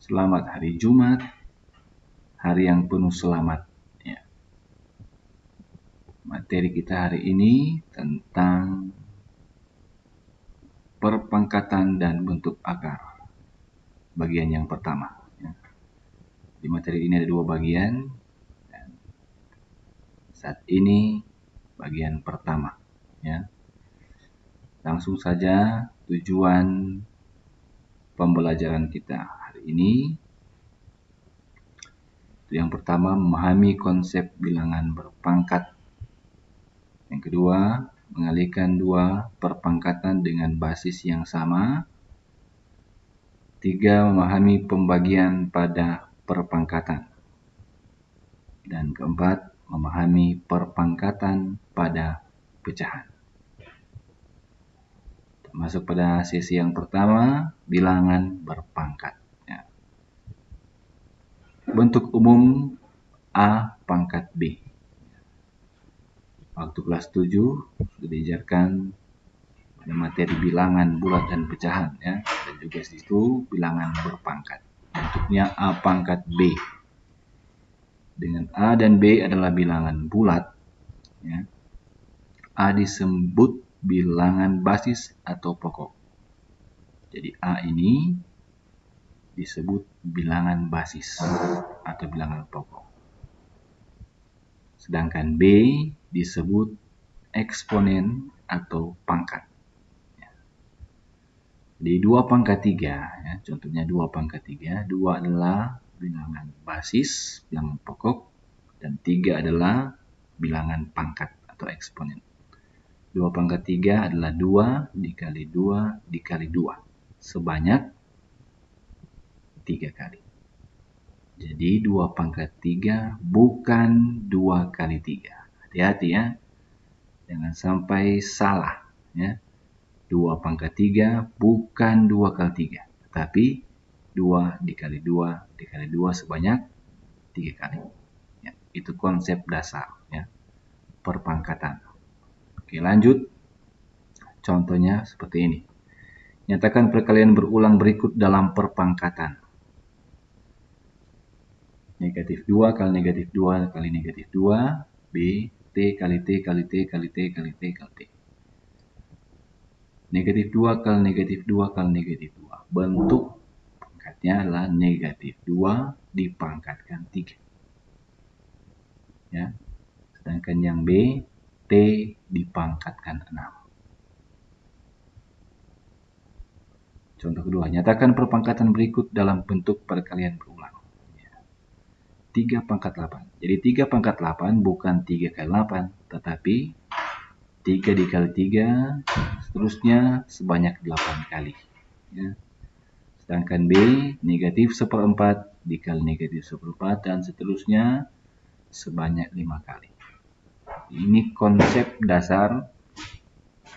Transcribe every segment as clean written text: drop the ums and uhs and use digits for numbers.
Selamat hari Jumat, hari yang penuh selamat. Ya. Materi kita hari ini tentang perpangkatan dan bentuk akar. Bagian yang pertama. Ya. Di materi ini ada 2 bagian. Dan saat ini bagian pertama. Ya. Langsung saja tujuan pembelajaran kita hari ini. Yang pertama, memahami konsep bilangan berpangkat. Yang kedua, mengalihkan 2 perpangkatan dengan basis yang sama. 3, memahami pembagian pada perpangkatan. Dan keempat, memahami perpangkatan pada pecahan. Masuk pada sesi yang pertama, bilangan berpangkat. Ya. Bentuk umum A pangkat B. Waktu kelas 7 sudah diajarkan pada materi bilangan bulat dan pecahan, ya, dan juga di situ bilangan berpangkat. Bentuknya A pangkat B. Dengan A dan B adalah bilangan bulat, ya. A disebut bilangan basis atau pokok. Jadi A ini disebut bilangan basis atau bilangan pokok. Sedangkan B disebut eksponen atau pangkat. Di 2 pangkat 3, ya, contohnya 2 pangkat 3, 2 adalah bilangan basis, bilangan pokok, dan 3 adalah bilangan pangkat atau eksponen. 2 pangkat 3 adalah 2 dikali 2 dikali 2, sebanyak 3 kali. Jadi 2 pangkat 3 bukan 2 kali 3. Hati-hati ya, jangan sampai salah, ya. 2 pangkat 3 bukan 2 kali 3, tapi 2 dikali 2 dikali 2 sebanyak 3 kali. Ya, itu konsep dasar, ya, perpangkatan. Oke, lanjut. Contohnya seperti ini. Nyatakan perkalian berulang berikut dalam perpangkatan. Negatif 2 kali negatif 2 kali negatif 2, B, T kali T kali T kali T kali T kali T. Negatif 2 kali negatif 2 kali negatif 2. Bentuk pangkatnya adalah negatif 2 dipangkatkan 3. Ya. Sedangkan yang B, T dipangkatkan 6. Contoh kedua, nyatakan perpangkatan berikut dalam bentuk perkalian berulang. 3 pangkat 8. Jadi 3 pangkat 8 bukan 3 kali 8, tetapi 3 dikali 3, seterusnya sebanyak 8 kali. Ya. Sedangkan B, negatif 1/4 dikali negatif 1/4, dan seterusnya sebanyak 5 kali. Ini konsep dasar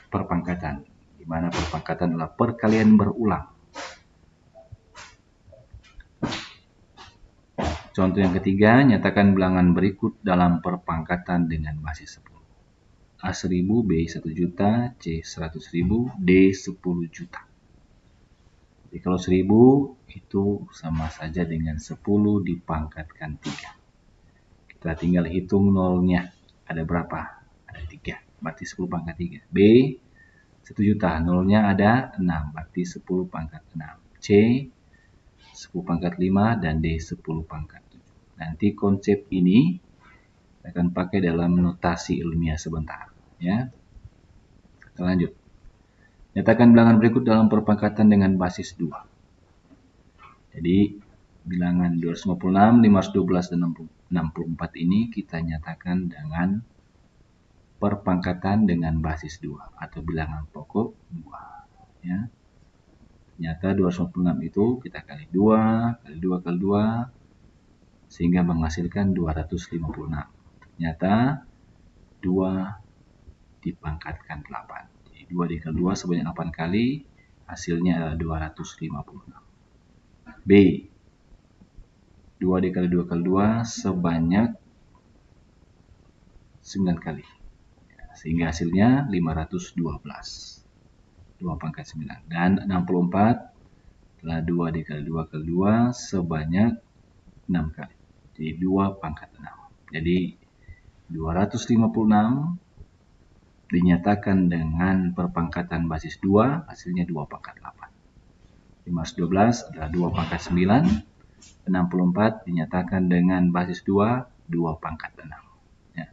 perpangkatan, di mana perpangkatan adalah perkalian berulang. Contoh yang ketiga, nyatakan bilangan berikut dalam perpangkatan dengan basis 10. A 1000, B 1 juta, C 100.000, D 10 juta. Jadi kalau 1000 itu sama saja dengan 10 dipangkatkan 3. Kita tinggal hitung nolnya. Ada berapa? Ada 3. Berarti 10 pangkat 3. B 1 juta. Nolnya ada 6. Berarti 10 pangkat 6. C 10 pangkat 5 dan D 10 pangkat 7. Nanti konsep ini akan pakai dalam notasi ilmiah sebentar, ya. Kita lanjut. Nyatakan bilangan berikut dalam perpangkatan dengan basis 2. Jadi bilangan 256, 512 dan 64 ini kita nyatakan dengan perpangkatan dengan basis 2 atau bilangan pokok 2, ya. Nyata 256 itu kita kali 2 kali 2 kali 2 sehingga menghasilkan 256. Ternyata 2 dipangkatkan 8. Jadi 2 dikali 2 sebanyak 8 kali, hasilnya adalah 256. B, 2 dikali 2 kali 2 sebanyak 9 kali. Sehingga hasilnya 512. 2 pangkat 9. Dan 64 adalah 2 dikali 2 kali 2 sebanyak 6 kali. Jadi 2 pangkat 6. Jadi 256 dinyatakan dengan perpangkatan basis 2, hasilnya 2 pangkat 8. 512 adalah 2 pangkat 9. 64 dinyatakan dengan basis 2, 2 pangkat 6. Ya.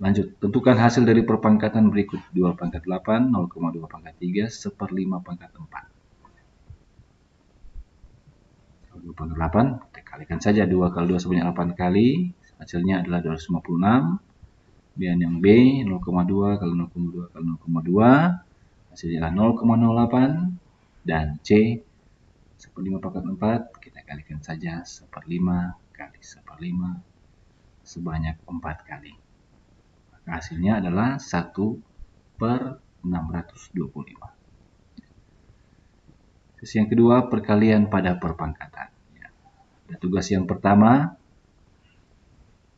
Lanjut, tentukan hasil dari perpangkatan berikut. 2 pangkat 8, 0,2 pangkat 3, 1/5 pangkat 4. 2 pangkat 8, kita kalikan saja. 2 kali 2 sebanyak 8 kali, hasilnya adalah 256. Kemudian yang B, 0,2 kali 0,2 kali 0,2, hasilnya adalah 0,08. Dan C, 1/5 pangkat 4, kita kalikan saja 1/5 kali 1/5 sebanyak 4 kali. Maka hasilnya adalah 1/625. Terus yang kedua, perkalian pada perpangkatan. Ya. Ada tugas yang pertama.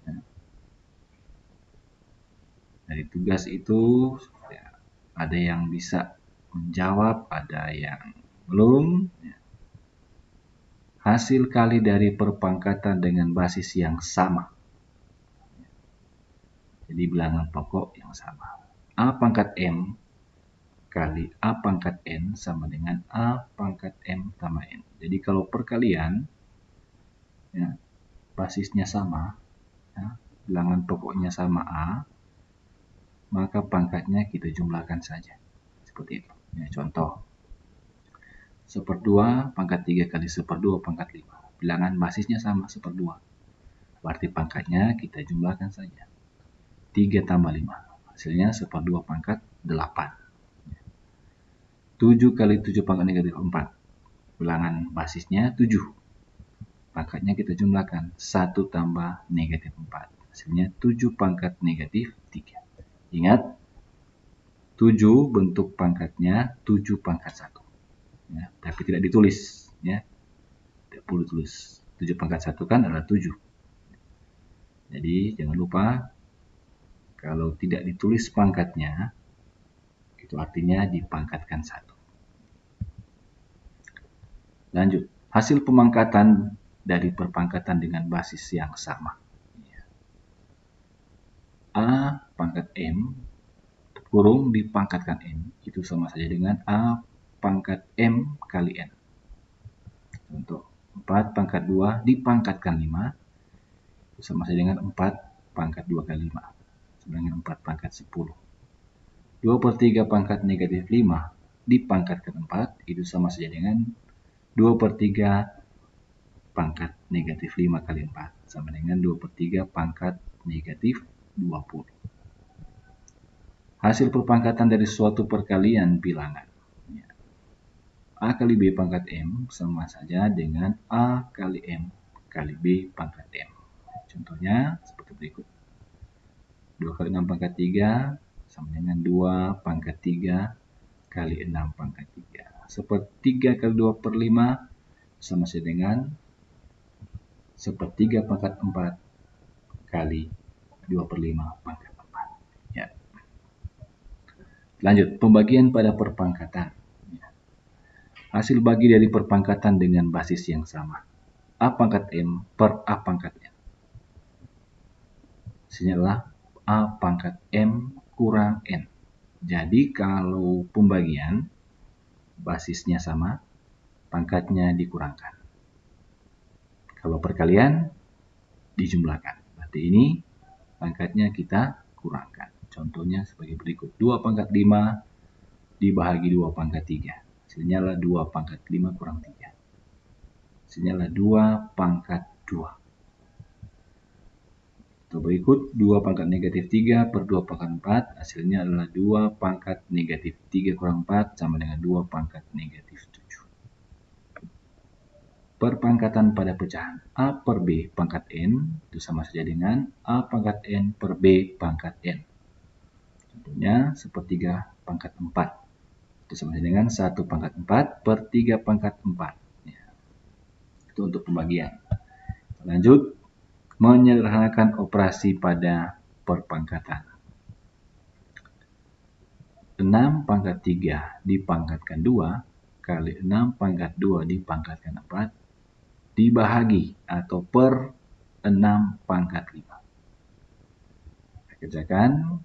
Ya. Dari tugas itu ya, ada yang bisa menjawab, ada yang belum. Ya. Hasil kali dari perpangkatan dengan basis yang sama. Jadi bilangan pokok yang sama. A pangkat M kali A pangkat N sama dengan A pangkat M tambah N. Jadi kalau perkalian, ya, basisnya sama, ya, bilangan pokoknya sama A, maka pangkatnya kita jumlahkan saja. Seperti itu. Ya, contoh. 1/2 pangkat 3 kali 1/2 pangkat 5. Bilangan basisnya sama, 1/2. Berarti pangkatnya kita jumlahkan saja. 3 tambah 5. Hasilnya 1/2 pangkat 8. 7 kali 7 pangkat negatif 4. Bilangan basisnya 7. Pangkatnya kita jumlahkan. 1 tambah negatif 4. Hasilnya 7 pangkat negatif 3. Ingat, 7 bentuk pangkatnya 7 pangkat 1. Ya, tapi tidak ditulis. Ya. Tidak perlu tulis. 7 pangkat 1 kan adalah 7. Jadi jangan lupa, kalau tidak ditulis pangkatnya, itu artinya dipangkatkan 1. Lanjut, hasil pemangkatan dari perpangkatan dengan basis yang sama. A pangkat M kurung dipangkatkan N, itu sama saja dengan A pangkat M kali N. Contoh, 4 pangkat 2 dipangkatkan 5, itu sama saja dengan 4 pangkat 2 kali 5, sama dengan 4 pangkat 10. 2/3 pangkat negatif 5 dipangkatkan 4, itu sama saja dengan 2/3 pangkat negatif 5 kali 4, sama dengan 2/3 pangkat negatif 20. Hasil perpangkatan dari suatu perkalian bilangan. A kali B pangkat M sama saja dengan A kali M kali B pangkat M. Contohnya seperti berikut. 2 kali 6 pangkat 3 sama dengan 2 pangkat 3 kali 6 pangkat 3. 1/3 kali 2/5 sama saja dengan 1/3 pangkat 4 kali 2/5 pangkat 4. Ya. Lanjut, pembagian pada perpangkatan. Ya. Hasil bagi dari perpangkatan dengan basis yang sama. A pangkat M per A pangkat N. Hasilnya adalah A pangkat M kurang N. Jadi kalau pembagian basisnya sama, pangkatnya dikurangkan. Kalau perkalian dijumlahkan. Berarti ini pangkatnya kita kurangkan. Contohnya sebagai berikut. 2 pangkat 5 dibahagi 2 pangkat 3. Hasilnya adalah 2 pangkat 5 kurang 3. Hasilnya adalah 2 pangkat 2. Atau berikut 2 pangkat negatif 3 per 2 pangkat 4. Hasilnya adalah 2 pangkat negatif 3 kurang 4 sama dengan 2 pangkat negatif 7. Perpangkatan pada pecahan A per B pangkat N itu sama saja dengan A pangkat N per B pangkat N. Contohnya 1/3 pangkat 4. Itu sama saja dengan 1 pangkat 4 per 3 pangkat 4. Ya. Itu untuk pembagian. Lanjut, menyederhanakan operasi pada perpangkatan. 6 pangkat 3 dipangkatkan 2 kali 6 pangkat 2 dipangkatkan 4 dibahagi atau per 6 pangkat 5. Kita kerjakan.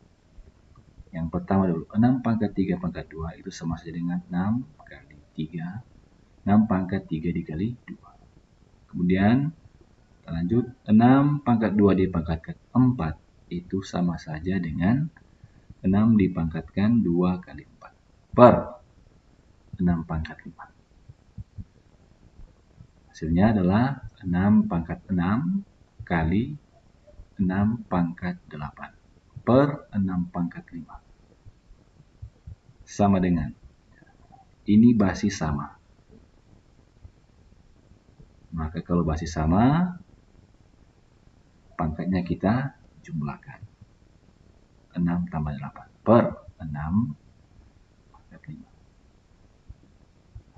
Yang pertama dulu, 6 pangkat 3 pangkat 2 itu sama saja dengan 6 kali 3. 6 pangkat 3 dikali 2. Kemudian kita lanjut, 6 pangkat 2 dipangkatkan 4 itu sama saja dengan 6 dipangkatkan 2 kali 4 per 6 pangkat 5. Hasilnya adalah 6 pangkat 6 kali 6 pangkat 8 per 6 pangkat 5. Sama dengan, ini basis sama. Maka kalau basis sama, pangkatnya kita jumlahkan. 6 tambah 8 per 6 pangkat 5.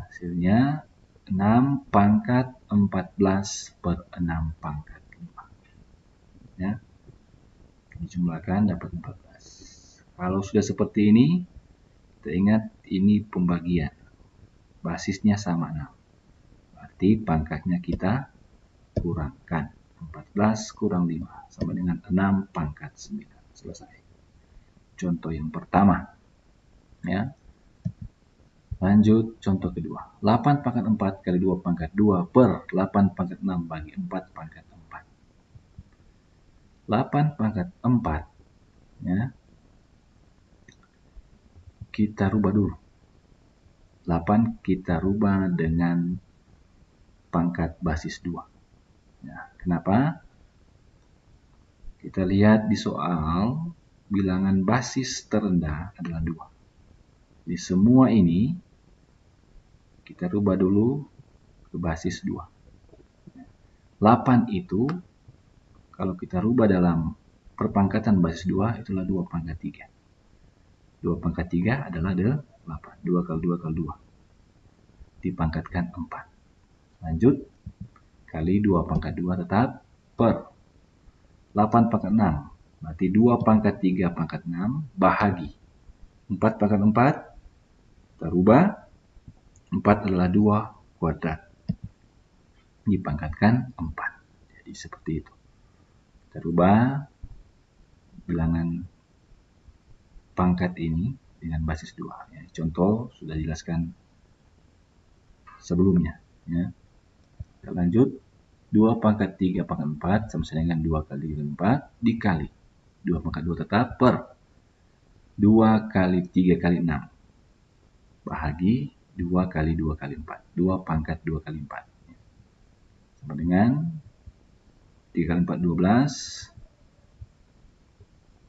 Hasilnya 6 pangkat 14 per 6 pangkat 5. Ya. Dijumlahkan dapat 14. Kalau sudah seperti ini, kita ingat ini pembagian. Basisnya sama 6. Berarti pangkatnya kita kurangkan. 14 kurang 5 sama dengan 6 pangkat 9. Selesai. Contoh yang pertama. Ya. Lanjut contoh kedua. 8 pangkat 4 kali 2 pangkat 2 per 8 pangkat 6 bagi 4 pangkat 4. 8 pangkat 4. Ya. Kita rubah dulu. 8 kita rubah dengan pangkat basis 2. Ya. Kenapa? Kita lihat di soal, bilangan basis terendah adalah 2. Di semua ini, kita rubah dulu ke basis 2. 8 itu, kalau kita rubah dalam perpangkatan basis 2, itulah 2 pangkat 3. 2 pangkat 3 adalah 8. 2 kali 2 kali 2. Dipangkatkan 4. Lanjut, kali 2 pangkat 2 tetap per 8 pangkat 6. Berarti 2 pangkat 3 pangkat 6 bahagi 4 pangkat 4. Kita rubah. 4 adalah 2 kuadrat. Dipangkatkan 4. Jadi seperti itu. Kita rubah bilangan pangkat ini dengan basis 2. Ya, contoh sudah dijelaskan sebelumnya. Ya. Kita lanjut. 2 pangkat 3 pangkat 4 sama dengan 2 kali 4 dikali 2 pangkat 2 tetap per 2 kali 3 kali 6 bahagi 2 kali 2 kali 4. 2 pangkat 2 kali 4. Sama dengan 3 kali 4 12.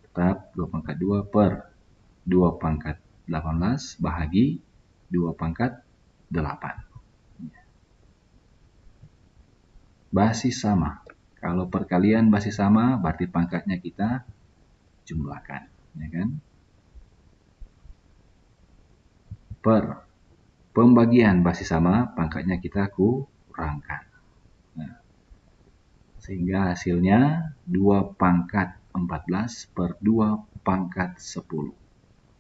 Tetap 2 pangkat 2 per 2 pangkat 18 bahagi 2 pangkat 8. Basis sama. Kalau perkalian basis sama, berarti pangkatnya kita jumlahkan. Ya kan? Per pembagian basis sama, pangkatnya kita kurangkan. Nah, sehingga hasilnya 2 pangkat 14 per 2 pangkat 10.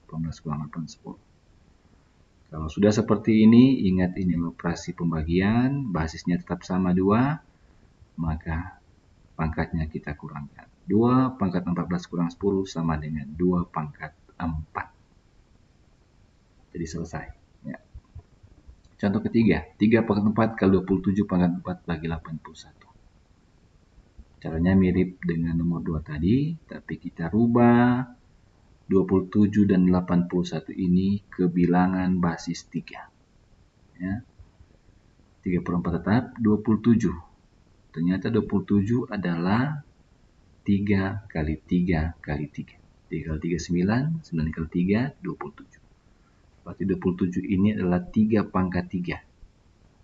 14 kurang 8, 10. Kalau sudah seperti ini, ingat ini operasi pembagian, basisnya tetap sama 2, maka pangkatnya kita kurangkan. 2 pangkat 14 kurang 10 sama dengan 2 pangkat 4. Jadi selesai. Ya. Contoh ketiga, 3 pangkat 4 kali 27 pangkat 4 bagi 81. Caranya mirip dengan nomor 2 tadi, tapi kita rubah 27 dan 81 ini ke bilangan basis 3. Ya. 3 per 4 tetap 27. Ternyata 27 adalah 3 kali 3 kali 3. 3 kali 3 9, 9 kali 3 27. Berarti 27 ini adalah 3 pangkat 3.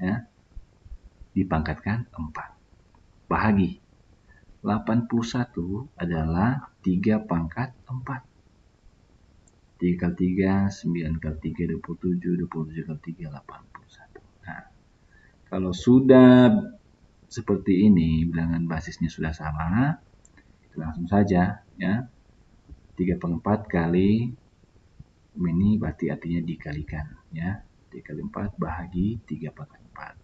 Ya. Dipangkatkan 4. Bahagi 81 adalah 3 pangkat 4. 3 kali 3, 9 kali 3, 27, 27 kali 3, 81. Nah, kalau sudah seperti ini, bilangan basisnya sudah sama, langsung saja, ya. 3 per 4 kali Ini berarti artinya dikalikan, ya. Dikali 4 bahagi 3 pangkat 4.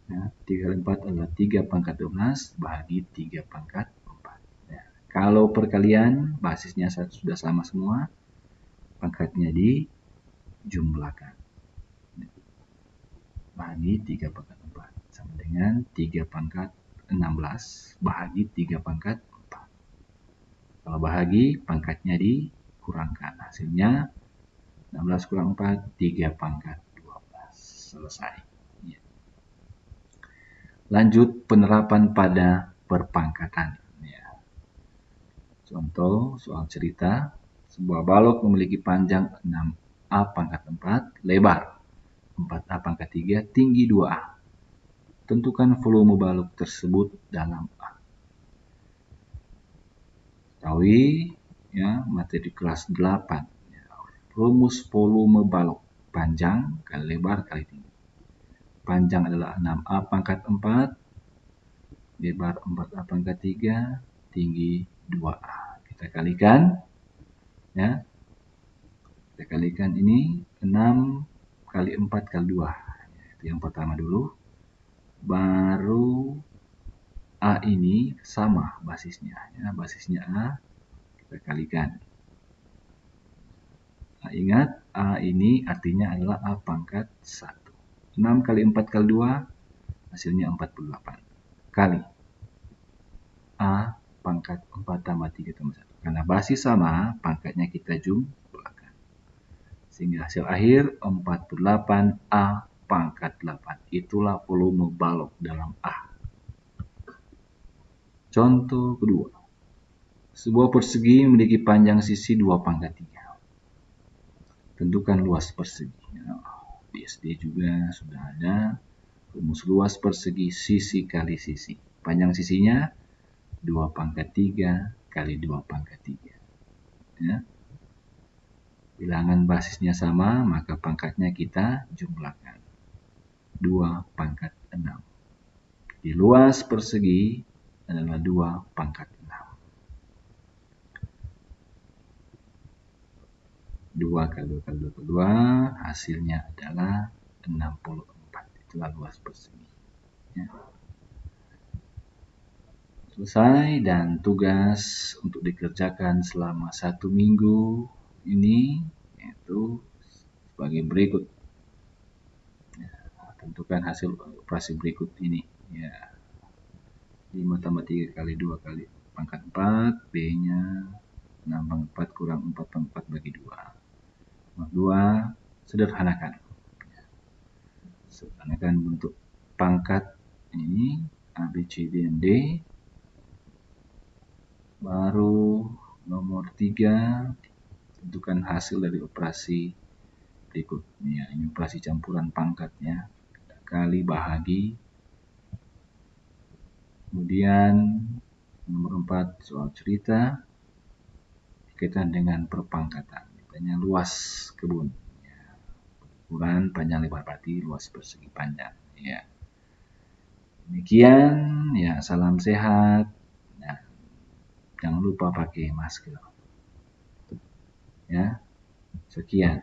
Ya, 3 kali 4 adalah 3 pangkat 12 bahagi 3 pangkat 4. Ya. Kalau perkalian, basisnya sudah sama semua, pangkatnya dijumlahkan. Bahagi 3 pangkat 4. Sama dengan 3 pangkat 16 bahagi 3 pangkat 4. Kalau bahagi, pangkatnya dikurangkan. Hasilnya 16 kurang 4, 3 pangkat 12. Selesai. Ya. Lanjut penerapan pada perpangkatan. Ya. Contoh soal cerita, sebuah balok memiliki panjang 6A pangkat 4, lebar 4A pangkat 3, tinggi 2A. Tentukan volume balok tersebut dalam A. Ketahui, ya, materi kelas 8. Ya, rumus volume balok, panjang kali lebar kali tinggi. Panjang adalah 6A pangkat 4, lebar 4A pangkat 3, tinggi 2A. Kita kalikan, ya. Kita kalikan ini 6 kali 4 kali 2. Itu yang pertama dulu. Baru A ini sama basisnya. Ya, basisnya A, kita kalikan. Nah, ingat, A ini artinya adalah A pangkat 1. 6 kali 4 kali 2, hasilnya 48. Kali A pangkat 4 tambah 3 tambah 1. Karena basis sama, pangkatnya kita jumlahkan. Sehingga hasil akhir 48A pangkat 8. Itulah volume balok dalam A. Contoh kedua. Sebuah persegi memiliki panjang sisi 2 pangkat 3. Tentukan luas persegi. Di SD juga sudah ada rumus luas persegi sisi kali sisi. Panjang sisinya 2 pangkat 3 kali 2 pangkat 3. Ya. Bilangan basisnya sama, maka pangkatnya kita jumlahkan. 2 pangkat 6. Di luas persegi adalah 2 pangkat 6. 2 kali 2 kali 2 kali 2, hasilnya adalah 64. Itulah luas persegi. Ya. Selesai, dan tugas untuk dikerjakan selama 1 minggu ini yaitu sebagai berikut. Ya, tentukan hasil operasi berikut ini. Ya. 5 tambah 3 kali 2 kali pangkat 4, B-nya 6 pangkat 4 kurang 4 pangkat 4 bagi 2. 2, sederhanakan. Sederhanakan bentuk pangkat ini, A, B, C, D, dan D. Baru nomor 3, tentukan hasil dari operasi berikut. Ya, ini operasi campuran pangkatnya. Kali bahagi. Kemudian nomor 4 soal cerita berkaitan dengan perpangkatan. Misalnya luas kebun. Ya, ukuran panjang lebar berarti luas persegi panjang. Ya. Demikian, ya, salam sehat. Nah, jangan lupa pakai masker. Ya, sekian.